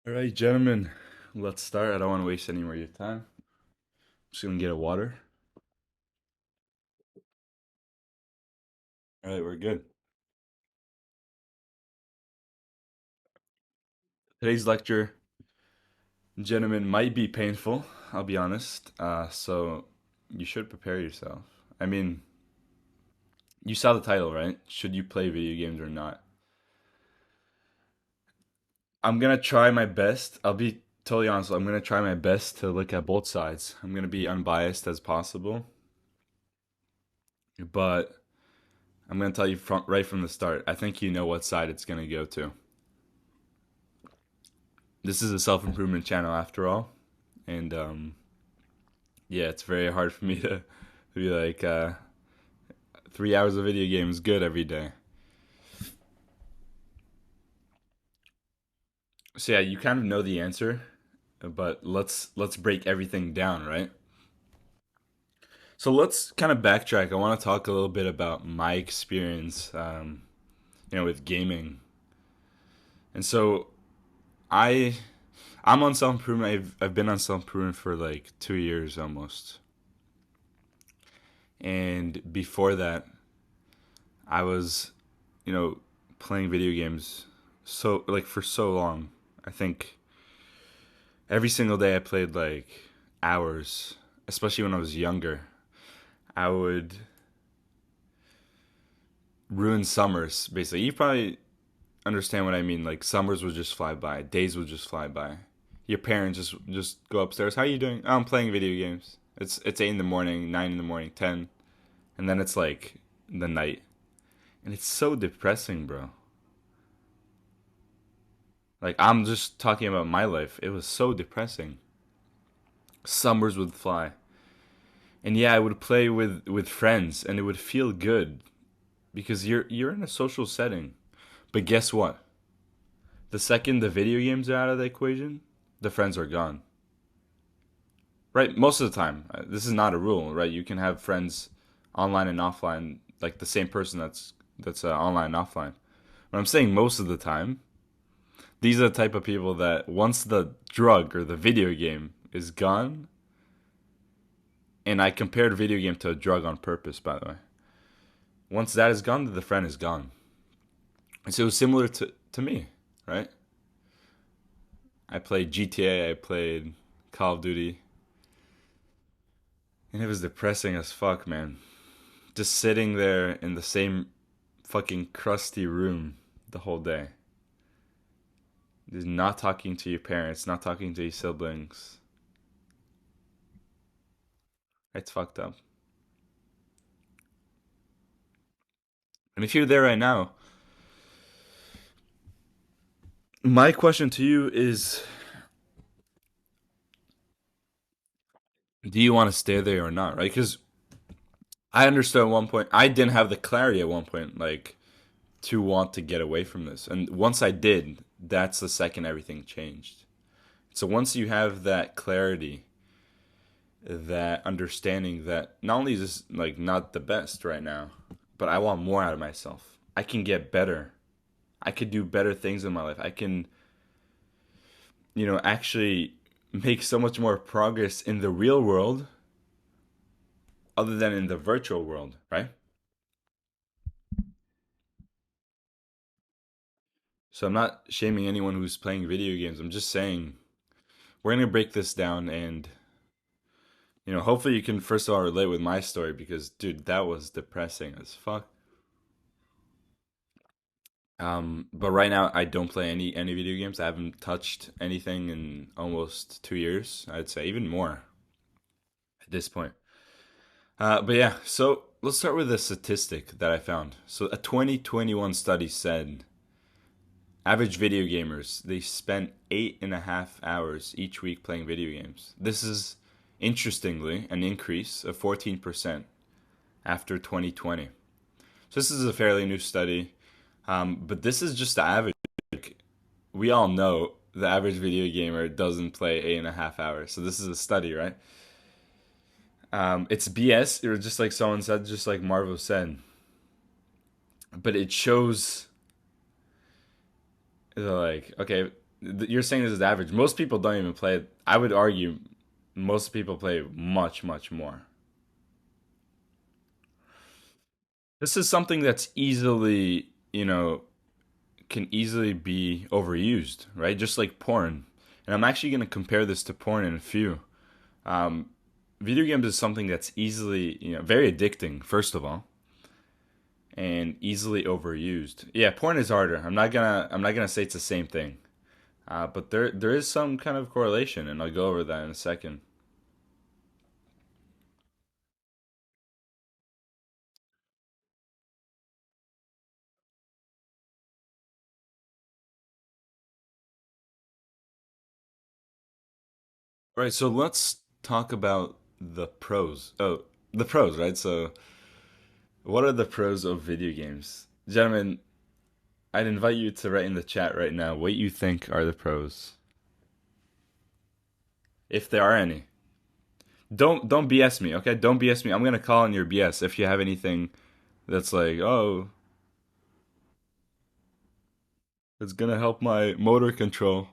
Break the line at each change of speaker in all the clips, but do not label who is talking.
All right, gentlemen, let's start. I don't want to waste any more of your time. Just gonna get a water. All right, we're good. Today's lecture, gentlemen, might be painful. I'll be honest. So you should prepare yourself. I mean, you saw the title, right? Should you play video games or not? I'm gonna try my best. I'll be totally honest. I'm gonna try my best to look at both sides. I'm gonna be unbiased as possible, but I'm gonna tell you right from the start. I think you know what side it's gonna go to. This is a self improvement channel after all, and yeah, it's very hard for me to be like 3 hours of video games good every day. So yeah, you kind of know the answer, but let's break everything down, right? So let's kind of backtrack. I want to talk a little bit about my experience, with gaming. And so I I'm on self improvement. I've been on self improvement for like 2 years almost, and before that, I was, you know, playing video games so like for so long. I think every single day I played like hours, especially when I was younger. I would ruin summers basically. You probably understand what I mean. Like summers would just fly by, days would just fly by. Your parents just go upstairs. How are you doing? Oh, I'm playing video games. It's 8 in the morning, 9 in the morning, 10, and then it's like the night, and it's so depressing, bro. Like I'm just talking about my life. It was so depressing. Summers would fly. And yeah, I would play with friends and it would feel good because you're in a social setting. But guess what? The second the video games are out of the equation, the friends are gone. Right? Most of the time. This is not a rule, right? You can have friends online and offline, like the same person that's online and offline. But I'm saying most of the time, these are the type of people that once the drug or the video game is gone, and I compared video game to a drug on purpose, by the way. Once that is gone, the friend is gone. And so it was similar to me, right? I played GTA, I played Call of Duty, and it was depressing as fuck, man. Just sitting there in the same fucking crusty room the whole day. Just not talking to your parents, not talking to your siblings. It's fucked up. And if you're there right now, my question to you is, do you want to stay there or not, right? Because I understood at one point, I didn't have the clarity at one point, like, to want to get away from this. And once I did, that's the second everything changed. So once you have that clarity, that understanding that not only is this like not the best right now, but I want more out of myself. I can get better. I could do better things in my life. I can, actually make so much more progress in the real world other than in the virtual world, right? So I'm not shaming anyone who's playing video games. I'm just saying we're going to break this down and hopefully you can first of all relate with my story because dude, that was depressing as fuck. But right now I don't play any video games. I haven't touched anything in almost 2 years. I'd say even more at this point. But yeah, so let's start with a statistic that I found. So a 2021 study said average video gamers they spent 8.5 hours each week playing video games. This is interestingly an increase of 14% after 2020. So this is a fairly new study, but this is just the average. We all know the average video gamer doesn't play 8.5 hours. So this is a study, right? It's BS, or just like someone said, just like Marvo said. But it shows, like, okay, You're saying this is average. Most people don't even play it. I would argue most people play much, much more. This is something that's easily, can easily be overused, right? Just like porn. And I'm actually going to compare this to porn in a few. Um, Video games is something that's easily, very addicting, first of all, and easily overused. Yeah, porn is harder. I'm not gonna say it's the same thing. But there is some kind of correlation, and I'll go over that in a second. All right, so let's talk about the pros. Oh, the pros, right? So, what are the pros of video games, gentlemen? I'd invite you to write in the chat right now what you think are the pros, if there are any. Don't BS me, okay? Don't BS me. I'm gonna call on your BS if you have anything that's like, oh, it's gonna help my motor control.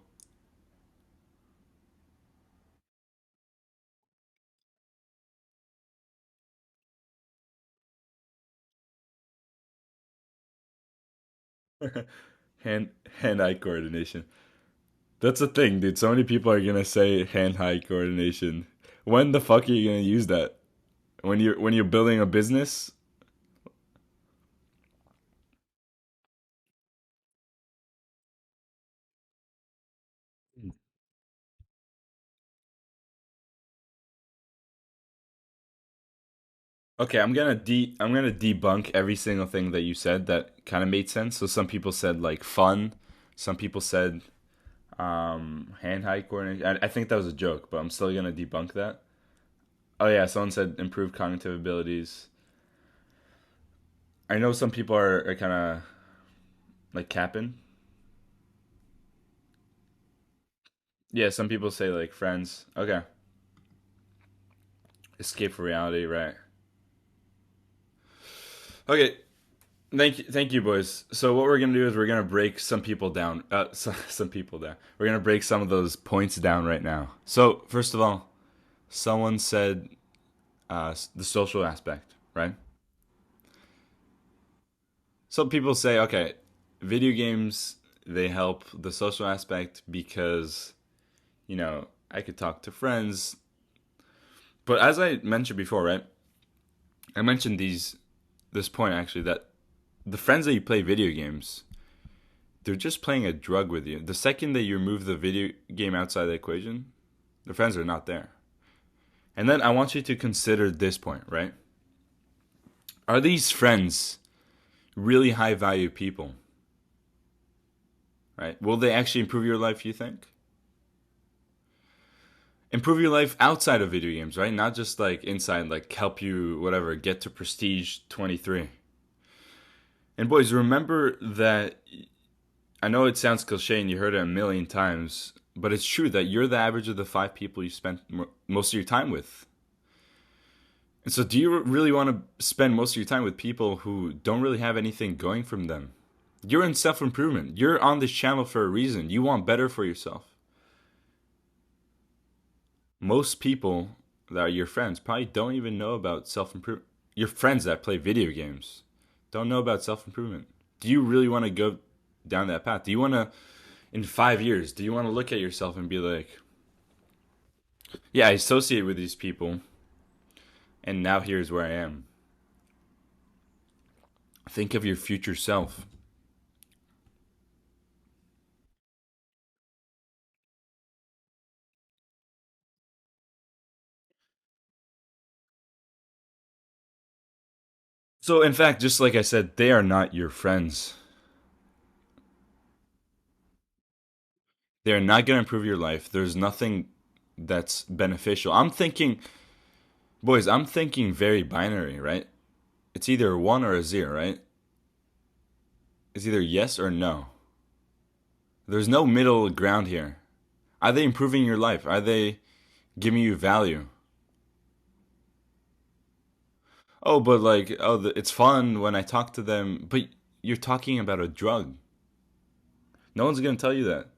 hand hand-eye coordination. That's the thing, dude. So many people are gonna say hand-eye coordination. When the fuck are you gonna use that? When you're building a business? Okay, I'm gonna debunk every single thing that you said that kind of made sense. So some people said like fun, some people said hand-eye coordination. I think that was a joke, but I'm still gonna debunk that. Oh yeah, someone said improved cognitive abilities. I know some people are kind of like capping. Yeah, some people say like friends. Okay, escape from reality, right? Okay, thank you, boys. So what we're gonna do is we're gonna break some people down. Some people down. We're gonna break some of those points down right now. So first of all, someone said the social aspect, right? Some people say, okay, video games they help the social aspect because I could talk to friends. But as I mentioned before, right? I mentioned this point actually that the friends that you play video games, they're just playing a drug with you. The second that you remove the video game outside the equation, the friends are not there. And then I want you to consider this point, right? Are these friends really high value people? Right? Will they actually improve your life, you think? Improve your life outside of video games, right? Not just like inside, like help you, whatever, get to Prestige 23. And boys, remember that I know it sounds cliche and you heard it a million times, but it's true that you're the average of the five people you spend most of your time with. And so, do you really want to spend most of your time with people who don't really have anything going from them? You're in self improvement. You're on this channel for a reason. You want better for yourself. Most people that are your friends probably don't even know about self improvement. Your friends that play video games don't know about self improvement. Do you really want to go down that path? Do you want to, in 5 years, do you want to look at yourself and be like, yeah, I associate with these people, and now here's where I am? Think of your future self. So, in fact, just like I said, they are not your friends. They are not going to improve your life. There's nothing that's beneficial. I'm thinking very binary, right? It's either a one or a zero, right? It's either yes or no. There's no middle ground here. Are they improving your life? Are they giving you value? Oh, but like, oh, it's fun when I talk to them. But you're talking about a drug. No one's going to tell you that.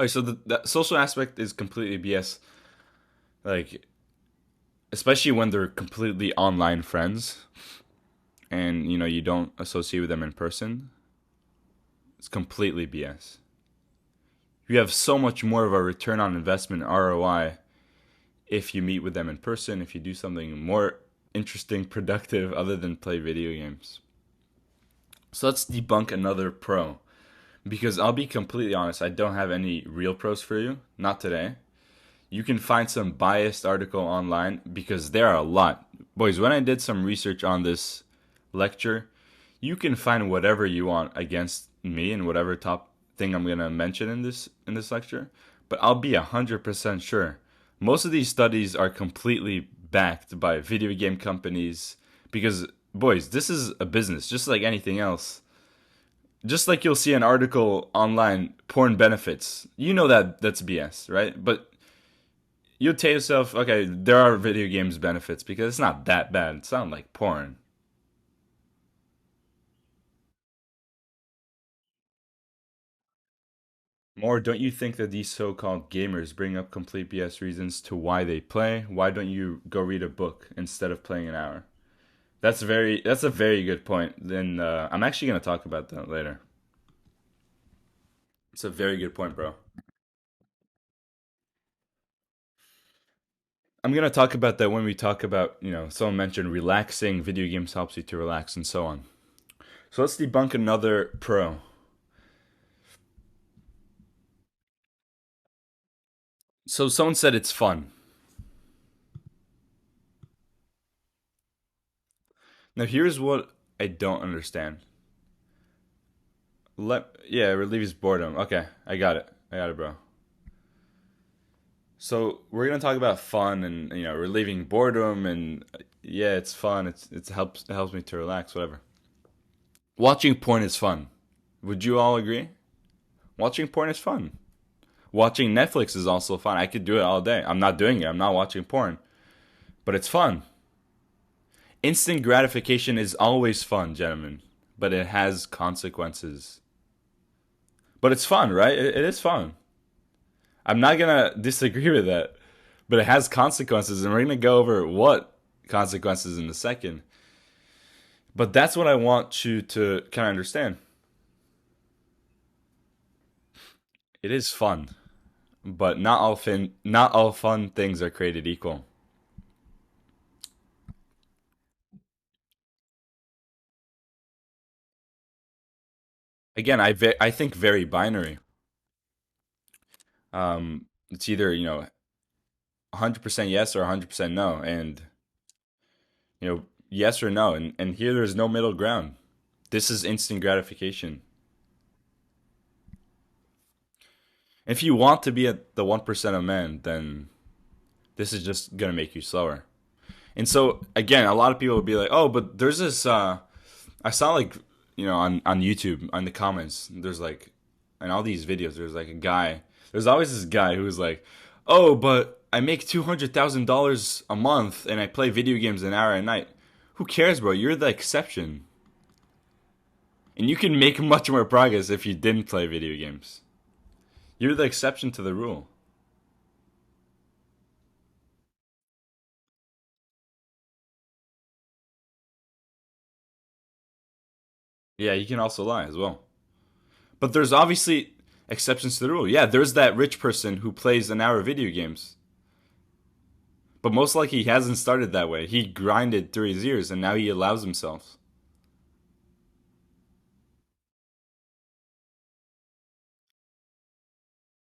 Okay, so the social aspect is completely BS. Like, especially when they're completely online friends, and you don't associate with them in person. It's completely BS. You have so much more of a return on investment ROI if you meet with them in person, if you do something more interesting, productive, other than play video games. So let's debunk another pro. Because I'll be completely honest, I don't have any real pros for you. Not today. You can find some biased article online because there are a lot. Boys, when I did some research on this lecture, you can find whatever you want against me and whatever top thing I'm gonna mention in this lecture. But I'll be 100% sure. Most of these studies are completely backed by video game companies because boys, this is a business just like anything else. Just like you'll see an article online, porn benefits. You know that that's BS, right? But you'll tell yourself, okay, there are video games benefits because it's not that bad. It sounds like porn. Or don't you think that these so-called gamers bring up complete BS reasons to why they play? Why don't you go read a book instead of playing an hour? That's a very good point. Then I'm actually gonna talk about that later. It's a very good point, bro. I'm gonna talk about that when we talk about, someone mentioned relaxing, video games helps you to relax and so on. So let's debunk another pro. So someone said it's fun. Now here's what I don't understand. Yeah, it relieves boredom. Okay, I got it. I got it, bro. So we're gonna talk about fun and relieving boredom and yeah, it's fun. It helps me to relax, whatever. Watching porn is fun. Would you all agree? Watching porn is fun. Watching Netflix is also fun. I could do it all day. I'm not doing it. I'm not watching porn, but it's fun. Instant gratification is always fun, gentlemen, but it has consequences. But it's fun, right? It is fun. I'm not gonna disagree with that, but it has consequences, and we're gonna go over what consequences in a second. But that's what I want you to kind of understand. It is fun, but not all fun things are created equal. Again, I think very binary. It's either 100% yes or 100% no, and yes or no, and here there's no middle ground. This is instant gratification. If you want to be at the 1% of men, then this is just gonna make you slower. And so again, a lot of people will be like, "Oh, but there's this." I saw like on YouTube on the comments. There's like in all these videos. There's like a guy. There's always this guy who's like, "Oh, but I make $200,000 a month and I play video games an hour a night." Who cares, bro? You're the exception, and you can make much more progress if you didn't play video games. You're the exception to the rule. Yeah, you can also lie as well. But there's obviously exceptions to the rule. Yeah, there's that rich person who plays an hour of video games. But most likely he hasn't started that way. He grinded through his years and now he allows himself.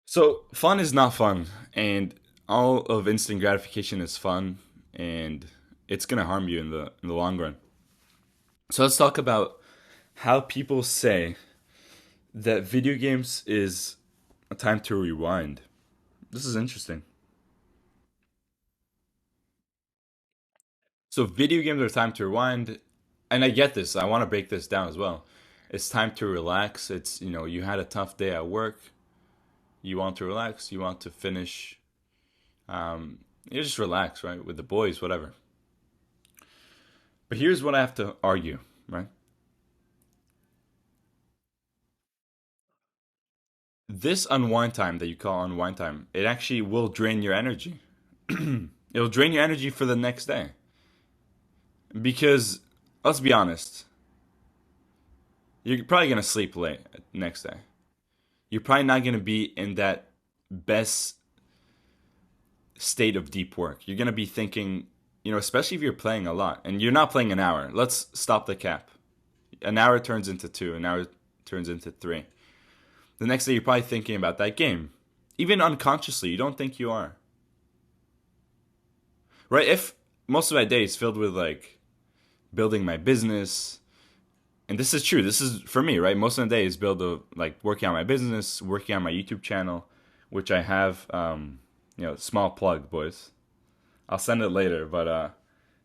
So fun is not fun. And all of instant gratification is fun and it's gonna harm you in the long run. So let's talk about how people say that video games is a time to rewind. This is interesting. So video games are time to rewind, and I get this. I want to break this down as well. It's time to relax. It's you had a tough day at work. You want to relax. You want to finish. You just relax, right, with the boys, whatever. But here's what I have to argue, right? this unwind time that you call unwind time, it actually will drain your energy. It'll drain your energy for the next day. Because let's be honest, you're probably gonna sleep late next day. You're probably not gonna be in that best state of deep work. You're gonna be thinking, especially if you're playing a lot and you're not playing an hour. Let's stop the cap. An hour turns into two. An hour turns into three. The next day, you're probably thinking about that game, even unconsciously. You don't think you are, right? If most of my day is filled with like building my business, and this is true. This is for me, right? Most of the day is built of like working on my business, working on my YouTube channel, which I have. Small plug, boys. I'll send it later, but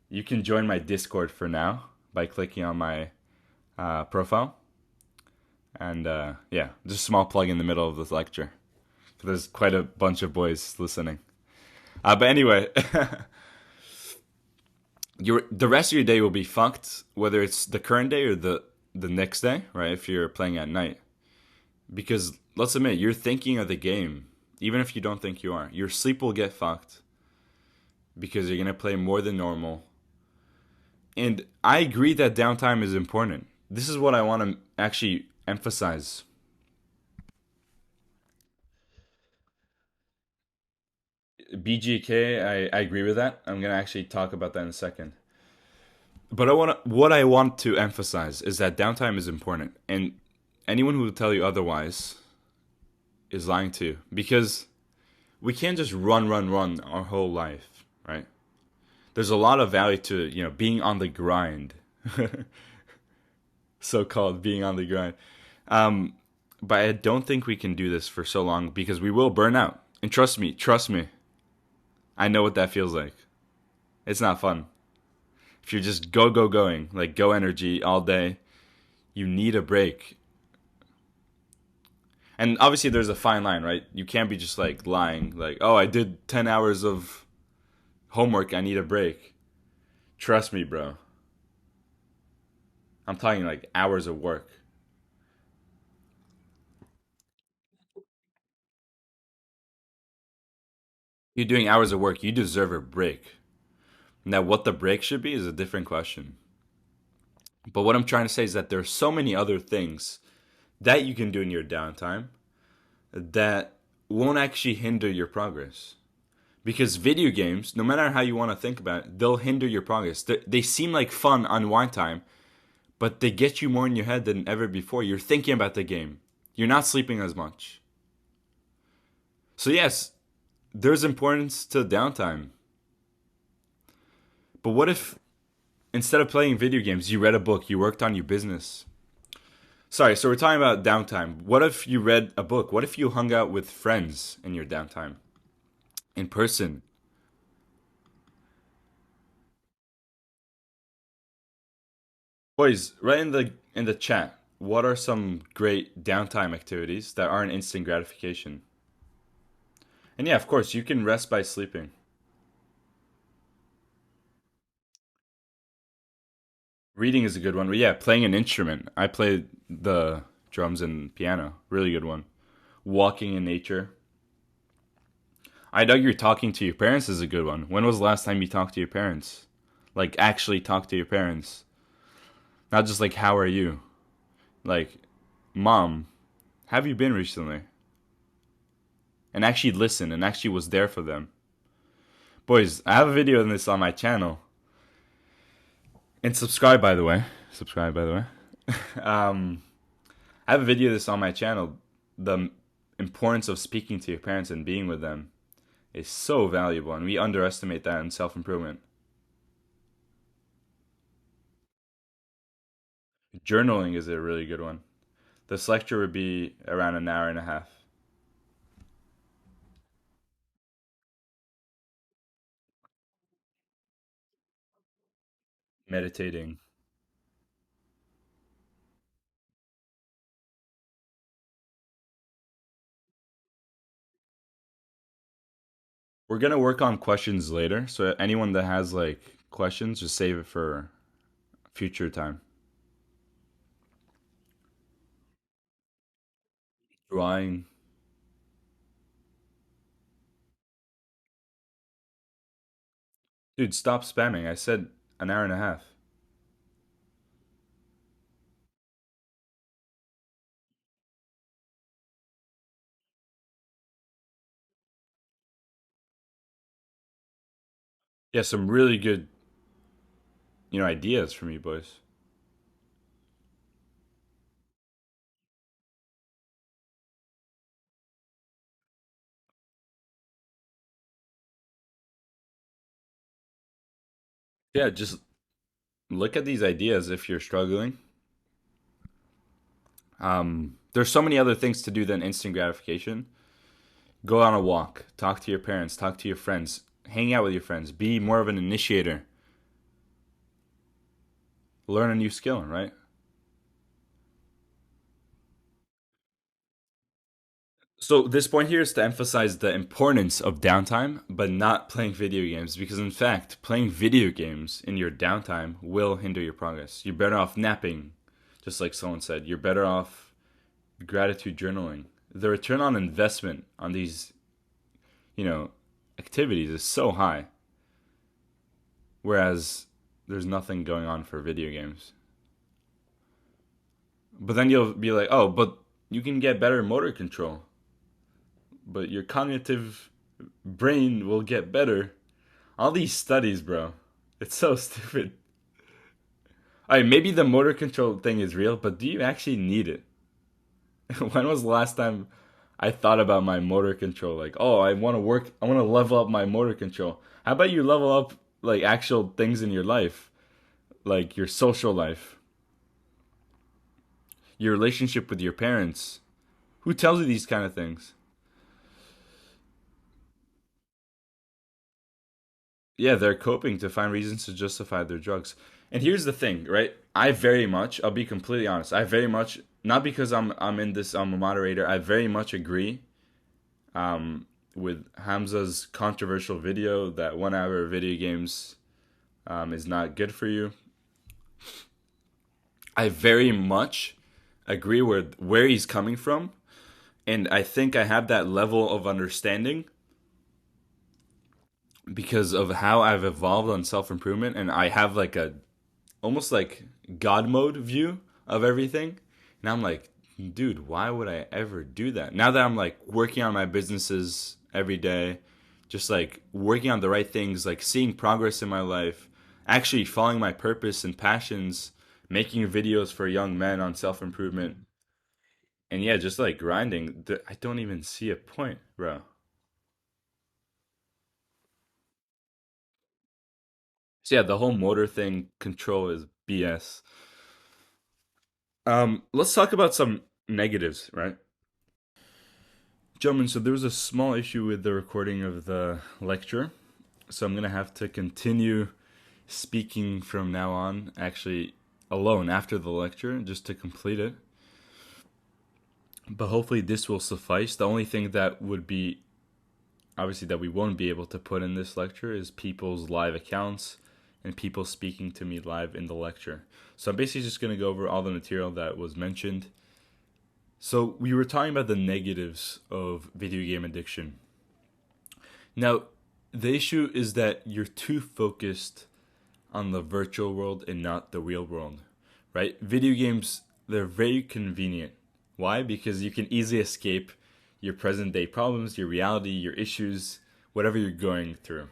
you can join my Discord for now by clicking on my profile. And yeah, just a small plug in the middle of this lecture. There's quite a bunch of boys listening. But anyway, the rest of your day will be fucked, whether it's the current day or the next day, right? If you're playing at night, because let's admit you're thinking of the game, even if you don't think you are. Your sleep will get fucked because you're gonna play more than normal. And I agree that downtime is important. This is what I want to actually emphasize. BGK, I agree with that. I'm gonna actually talk about that in a second. But what I want to emphasize is that downtime is important, and anyone who will tell you otherwise is lying to you, because we can't just run our whole life, right? There's a lot of value to being on the grind, so-called being on the grind. Um, but I don't think we can do this for so long because we will burn out. And trust me, I know what that feels like. It's not fun. If you're just going, like go energy all day, you need a break. And obviously there's a fine line, right? You can't be just like lying, like, oh, I did 10 hours of homework, I need a break. Trust me, bro. I'm talking like hours of work. You're doing hours of work, you deserve a break. Now, what the break should be is a different question. But what I'm trying to say is that there are so many other things that you can do in your downtime that won't actually hinder your progress. Because video games, no matter how you want to think about it, they'll hinder your progress. They seem like fun unwind time, but they get you more in your head than ever before. You're thinking about the game. You're not sleeping as much. So yes, there's importance to downtime. But what if instead of playing video games, you read a book, you worked on your business? Sorry, so we're talking about downtime. What if you read a book? What if you hung out with friends in your downtime? In person? Boys, right in the chat, what are some great downtime activities that aren't instant gratification? And yeah, of course, you can rest by sleeping. Reading is a good one. But yeah, playing an instrument. I play the drums and piano. Really good one. Walking in nature. I'd argue talking to your parents is a good one. When was the last time you talked to your parents? Like, actually talk to your parents. Not just like, how are you? Like, mom, have you been recently? And actually listen and actually was there for them. Boys, I have a video on this on my channel. And subscribe, by the way. Subscribe, by the way. I have a video of this on my channel. The importance of speaking to your parents and being with them is so valuable, and we underestimate that in self improvement. Journaling is a really good one. This lecture would be around an hour and a half. Meditating. We're gonna work on questions later, so anyone that has like questions, just save it for future time. Drawing. Dude, stop spamming. I said an hour and a half. Yeah, some really good, ideas from you boys. Yeah, just look at these ideas if you're struggling. There's so many other things to do than instant gratification. Go on a walk, talk to your parents, talk to your friends, hang out with your friends, be more of an initiator, learn a new skill, right? So this point here is to emphasize the importance of downtime, but not playing video games, because in fact, playing video games in your downtime will hinder your progress. You're better off napping, just like someone said. You're better off gratitude journaling. The return on investment on these, you know, activities is so high, whereas there's nothing going on for video games. But then you'll be like, oh, but you can get better motor control, but your cognitive brain will get better. All these studies, bro. It's so stupid. All right, maybe the motor control thing is real, but do you actually need it? When was the last time I thought about my motor control? Like, oh, I want to level up my motor control. How about you level up like actual things in your life, like your social life, your relationship with your parents? Who tells you these kind of things? Yeah, they're coping to find reasons to justify their drugs. And here's the thing, right? I'll be completely honest. I very much, not because I'm in this, I'm a moderator. I very much agree with Hamza's controversial video that 1 hour of video games is not good for you. I very much agree with where he's coming from, and I think I have that level of understanding because of how I've evolved on self improvement, and I have like a almost like God mode view of everything. And I'm like, dude, why would I ever do that? Now that I'm like working on my businesses every day, just like working on the right things, like seeing progress in my life, actually following my purpose and passions, making videos for young men on self improvement, and yeah, just like grinding. I don't even see a point, bro. So yeah, the whole motor thing control is BS. Let's talk about some negatives, right? Gentlemen, so there was a small issue with the recording of the lecture, so I'm gonna have to continue speaking from now on, actually alone after the lecture, just to complete it. But hopefully this will suffice. The only thing that would be obviously that we won't be able to put in this lecture is people's live accounts and people speaking to me live in the lecture. So I'm basically just gonna go over all the material that was mentioned. So we were talking about the negatives of video game addiction. Now, the issue is that you're too focused on the virtual world and not the real world, right? Video games, they're very convenient. Why? Because you can easily escape your present day problems, your reality, your issues, whatever you're going through.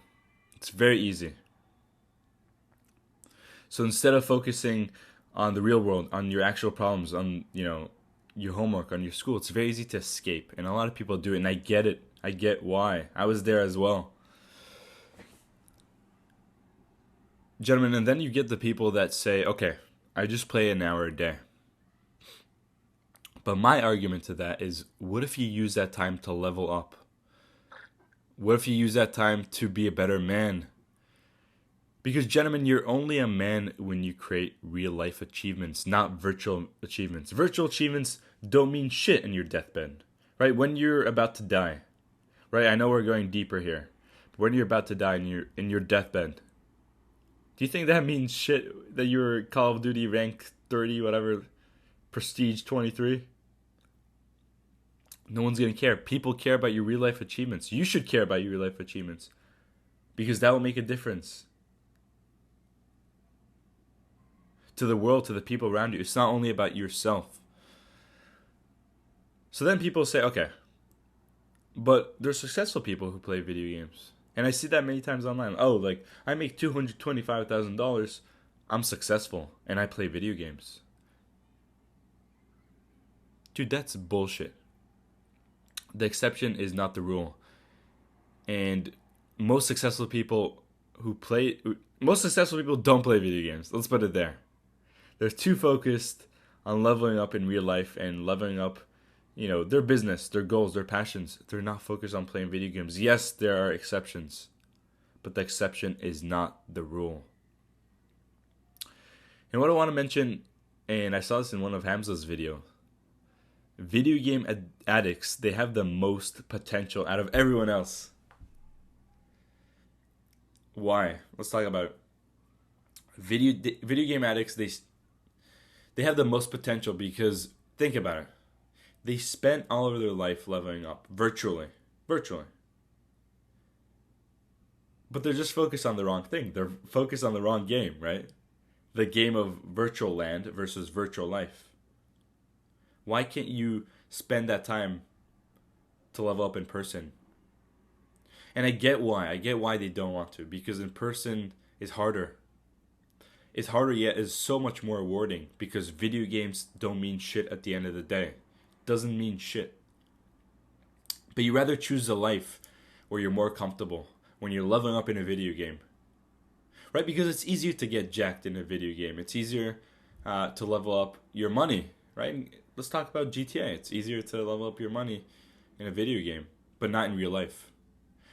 It's very easy. So instead of focusing on the real world, on your actual problems, on, your homework, on your school, it's very easy to escape. And a lot of people do it, and I get it. I get why. I was there as well. Gentlemen, and then you get the people that say, okay, I just play an hour a day. But my argument to that is, what if you use that time to level up? What if you use that time to be a better man? Because, gentlemen, you're only a man when you create real life achievements, not virtual achievements. Virtual achievements don't mean shit in your deathbed, right? When you're about to die, right? I know we're going deeper here. But when you're about to die in your deathbed, do you think that means shit that you're Call of Duty rank 30, whatever, prestige 23? No one's gonna care. People care about your real life achievements. You should care about your real life achievements because that will make a difference. to the world, to the people around you. It's not only about yourself. So then people say, okay, but there's successful people who play video games. And I see that many times online. Oh, like, I make $225,000. I'm successful, and I play video games. Dude, that's bullshit. The exception is not the rule. And most successful people don't play video games. Let's put it there. They're too focused on leveling up in real life and leveling up, their business, their goals, their passions. They're not focused on playing video games. Yes, there are exceptions, but the exception is not the rule. And what I want to mention, and I saw this in one of Hamza's videos, video game addicts, they have the most potential out of everyone else. Why? Let's talk about it. Video game addicts, they have the most potential because, think about it, they spent all of their life leveling up virtually. But they're just focused on the wrong thing. They're focused on the wrong game, right? The game of virtual land versus virtual life. Why can't you spend that time to level up in person? And I get why. I get why they don't want to. Because in person is harder. It's harder, yet is so much more rewarding. Because video games don't mean shit at the end of the day. Doesn't mean shit. But you rather choose a life where you're more comfortable when you're leveling up in a video game. Right? Because it's easier to get jacked in a video game. It's easier to level up your money. Right? Let's talk about GTA. It's easier to level up your money in a video game, but not in real life.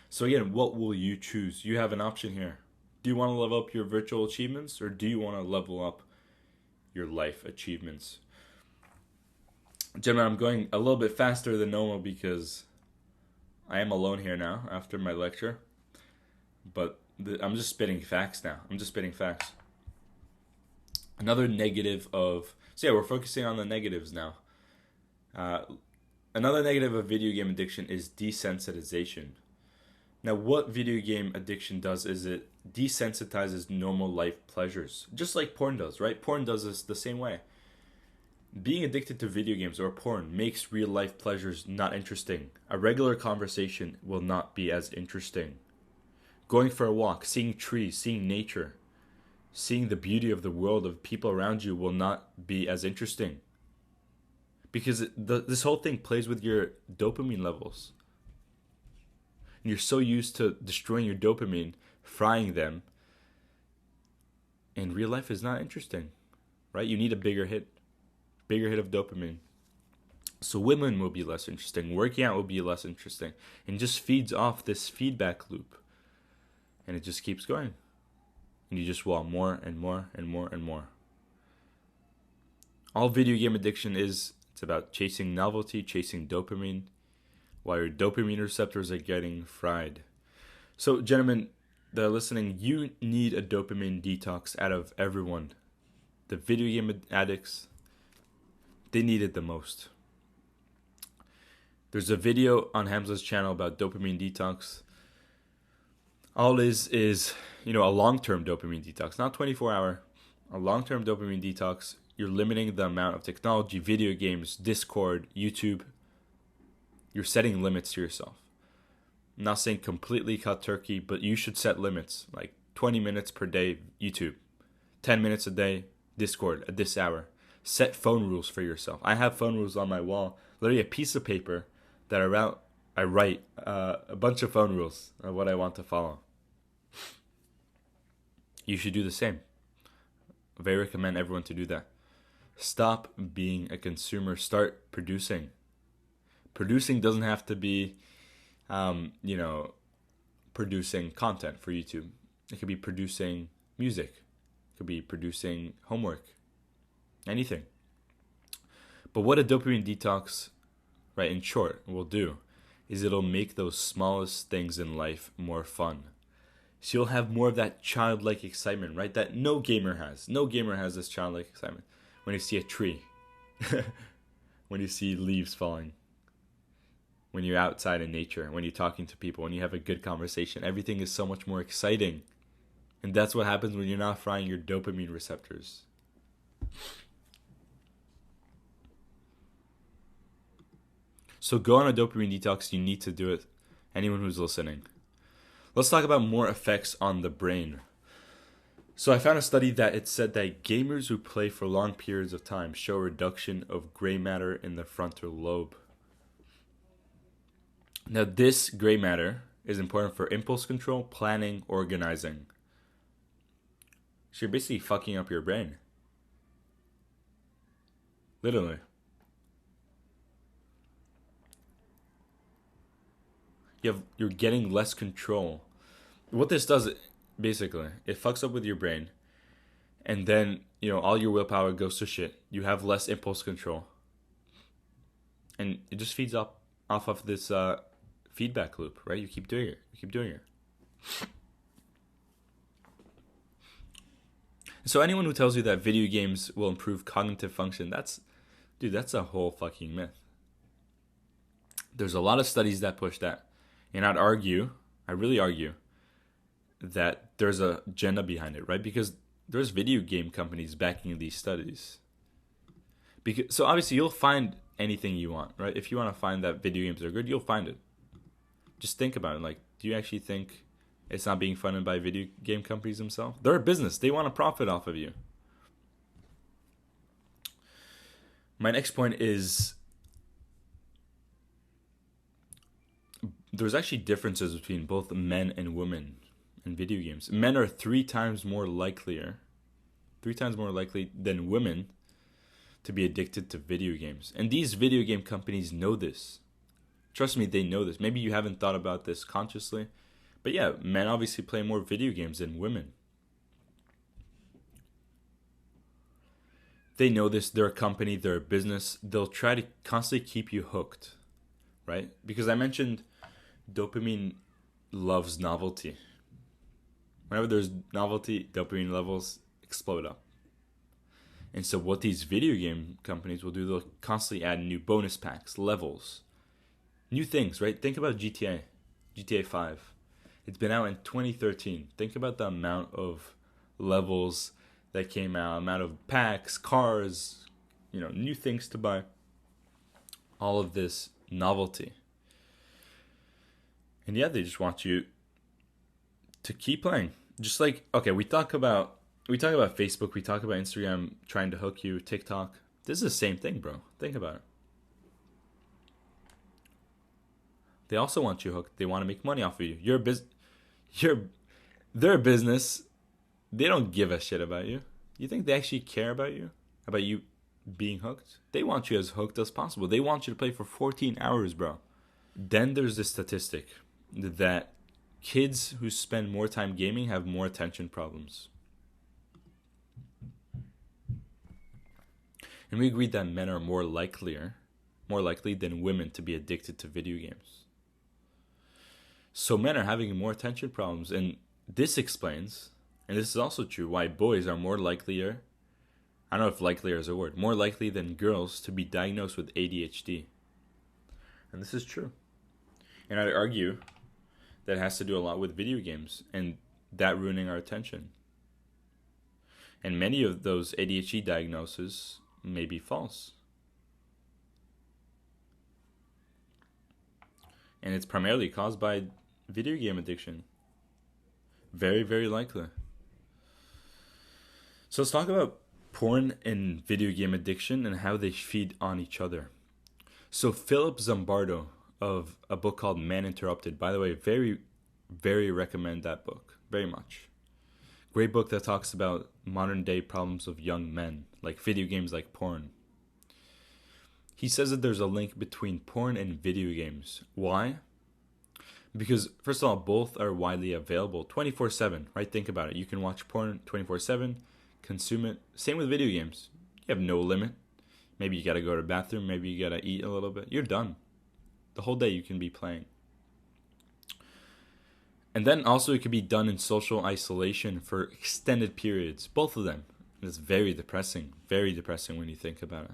So again, what will you choose? You have an option here. Do you want to level up your virtual achievements, or do you want to level up your life achievements? Gentlemen, I'm going a little bit faster than normal because I am alone here now after my lecture. But I'm just spitting facts now. Another negative of... So yeah, we're focusing on the negatives now. Another negative of video game addiction is desensitization. Now, what video game addiction does is it desensitizes normal life pleasures. Just like porn does, right? Porn does this the same way. Being addicted to video games or porn makes real life pleasures not interesting. A regular conversation will not be as interesting. Going for a walk, seeing trees, seeing nature, seeing the beauty of the world of people around you will not be as interesting. Because this whole thing plays with your dopamine levels. And you're so used to destroying your dopamine, frying them, and real life is not interesting, right? You need a bigger hit of dopamine. So women will be less interesting, working out will be less interesting, and just feeds off this feedback loop. And it just keeps going. And you just want more and more and more and more. All video game addiction is, it's about chasing novelty, chasing dopamine, while your dopamine receptors are getting fried. So, gentlemen that are listening, you need a dopamine detox out of everyone. The video game addicts, they need it the most. There's a video on Hamza's channel about dopamine detox. All it is, a long-term dopamine detox, not 24-hour, a long-term dopamine detox. You're limiting the amount of technology, video games, Discord, YouTube. You're setting limits to yourself. I'm not saying completely cut turkey, but you should set limits, like 20 minutes per day, YouTube, 10 minutes a day, Discord, at this hour. Set phone rules for yourself. I have phone rules on my wall, literally a piece of paper that I write a bunch of phone rules of what I want to follow. You should do the same. I very recommend everyone to do that. Stop being a consumer. Start producing. Producing doesn't have to be, producing content for YouTube. It could be producing music. It could be producing homework. Anything. But what a dopamine detox, right, in short, will do is it'll make those smallest things in life more fun. So you'll have more of that childlike excitement, right? That no gamer has. No gamer has this childlike excitement. When you see a tree. When you see leaves falling. When you're outside in nature. When you're talking to people. When you have a good conversation. Everything is so much more exciting. And that's what happens when you're not frying your dopamine receptors. So go on a dopamine detox. You need to do it. Anyone who's listening. Let's talk about more effects on the brain. So I found a study that it said that gamers who play for long periods of time show a reduction of gray matter in the frontal lobe. Now this gray matter is important for impulse control, planning, organizing. So you're basically fucking up your brain. Literally. You're getting less control. What this does, basically, it fucks up with your brain. And then, all your willpower goes to shit. You have less impulse control. And it just feeds off of this feedback loop, right? You keep doing it. So anyone who tells you that video games will improve cognitive function, that's a whole fucking myth. There's a lot of studies that push that. And I really argue, that there's a agenda behind it, right? Because there's video game companies backing these studies. So obviously you'll find anything you want, right? If you want to find that video games are good, you'll find it. Just think about it. Like, do you actually think it's not being funded by video game companies themselves? They're a business. They want to profit off of you. My next point is there's actually differences between both men and women in video games. Men are 3 times more likely than women to be addicted to video games. And these video game companies know this. Trust me, they know this. Maybe you haven't thought about this consciously. But yeah, men obviously play more video games than women. They know this. They're a company. They're a business. They'll try to constantly keep you hooked, right? Because I mentioned dopamine loves novelty. Whenever there's novelty, dopamine levels explode up. And so what these video game companies will do, they'll constantly add new bonus packs, levels, new things, right? Think about GTA 5. It's been out in 2013. Think about the amount of levels that came out, amount of packs, cars, new things to buy. All of this novelty. And yeah, they just want you to keep playing. Just like, okay, we talk about Facebook, we talk about Instagram trying to hook you, TikTok. This is the same thing, bro. Think about it. They also want you hooked. They want to make money off of you. They're a business. They don't give a shit about you. You think they actually care about you being hooked? They want you as hooked as possible. They want you to play for 14 hours, bro. Then there's this statistic that kids who spend more time gaming have more attention problems. And we agreed that men are more likely than women to be addicted to video games. So men are having more attention problems, and this explains, and this is also true, why boys are more likelier, I don't know if likelier is a word, more likely than girls to be diagnosed with ADHD. And this is true. And I'd argue that has to do a lot with video games and that ruining our attention. And many of those ADHD diagnoses may be false. And it's primarily caused by video game addiction. Very, very likely. So let's talk about porn and video game addiction and how they feed on each other. So Philip Zimbardo of a book called Man Interrupted. By the way, very, very recommend that book. Very much. Great book that talks about modern day problems of young men, like video games, like porn. He says that there's a link between porn and video games. Why? Because, first of all, both are widely available 24/7, right? Think about it. You can watch porn 24/7, consume it. Same with video games. You have no limit. Maybe you got to go to the bathroom. Maybe you got to eat a little bit. You're done. The whole day you can be playing. And then also it could be done in social isolation for extended periods. Both of them. It's very depressing. Very depressing when you think about it.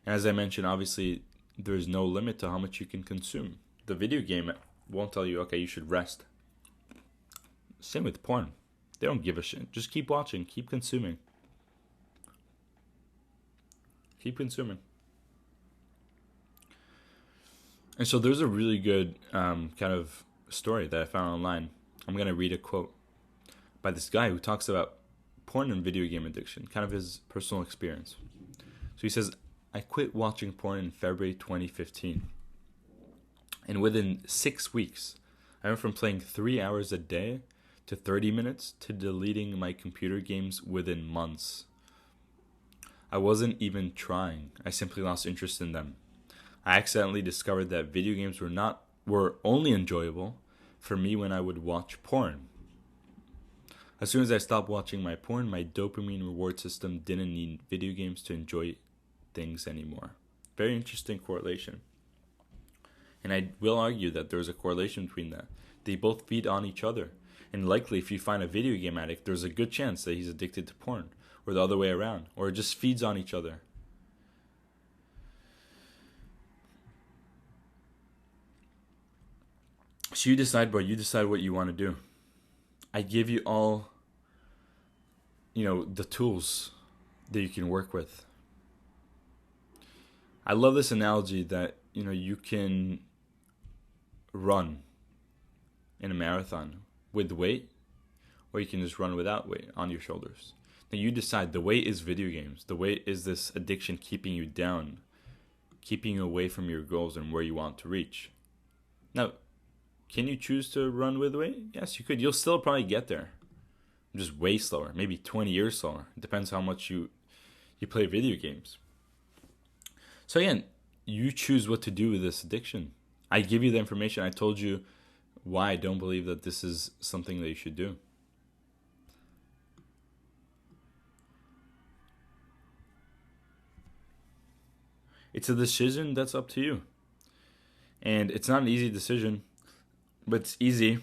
And as I mentioned, obviously, there's no limit to how much you can consume. The video game won't tell you, okay, you should rest. Same with porn. They don't give a shit. Just keep watching. Keep consuming. Keep consuming. And so there's a really good kind of story that I found online. I'm going to read a quote by this guy who talks about porn and video game addiction, kind of his personal experience. So he says, I quit watching porn in February 2015. And within 6 weeks, I went from playing 3 hours a day to 30 minutes to deleting my computer games within months. I wasn't even trying. I simply lost interest in them. I accidentally discovered that video games were only enjoyable for me when I would watch porn. As soon as I stopped watching my porn, my dopamine reward system didn't need video games to enjoy things anymore. Very interesting correlation. And I will argue that there's a correlation between that. They both feed on each other. And likely, if you find a video game addict, there's a good chance that he's addicted to porn, or the other way around, or it just feeds on each other. So you decide, bro. You decide what you want to do. I give you all, the tools that you can work with. I love this analogy that, you can run in a marathon with weight, or you can just run without weight on your shoulders. Now you decide. The weight is video games. The weight is this addiction keeping you down, keeping you away from your goals and where you want to reach. Now, can you choose to run with weight? Yes, you could. You'll still probably get there. Just way slower, maybe 20 years slower. It depends how much you play video games. So again, you choose what to do with this addiction. I give you the information. I told you why I don't believe that this is something that you should do. It's a decision that's up to you. And it's not an easy decision, but it's easy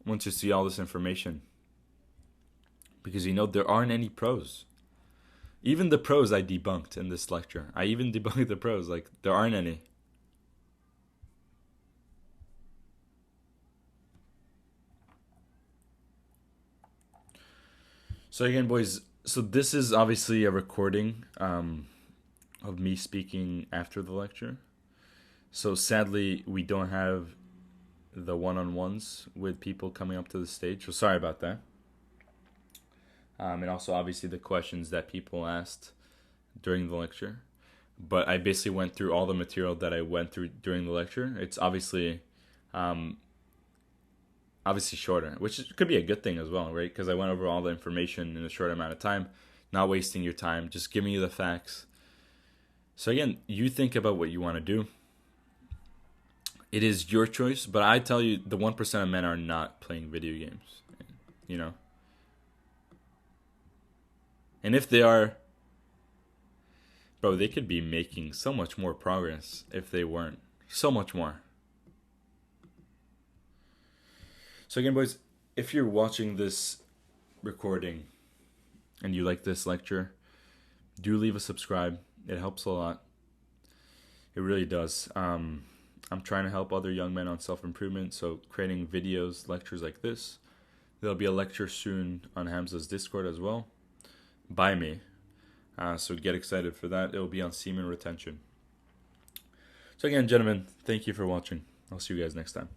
once you see all this information. Because there aren't any pros. Even the pros I debunked in this lecture. I even debunked the pros. There aren't any. So again, boys, so this is obviously a recording of me speaking after the lecture. So sadly, we don't have the one-on-ones with people coming up to the stage. So sorry about that. And also, obviously, the questions that people asked during the lecture. But I basically went through all the material that I went through during the lecture. It's obviously shorter, which could be a good thing as well, right? Because I went over all the information in a short amount of time, not wasting your time, just giving you the facts. So again, you think about what you want to do. It is your choice, but I tell you, the 1% of men are not playing video games, And if they are, bro, they could be making so much more progress if they weren't. So much more. So again, boys, if you're watching this recording and you like this lecture, do leave a subscribe. It helps a lot. It really does. I'm trying to help other young men on self-improvement, so creating videos, lectures like this. There'll be a lecture soon on Hamza's Discord as well, by me. So get excited for that. It'll be on semen retention. So again, gentlemen, thank you for watching. I'll see you guys next time.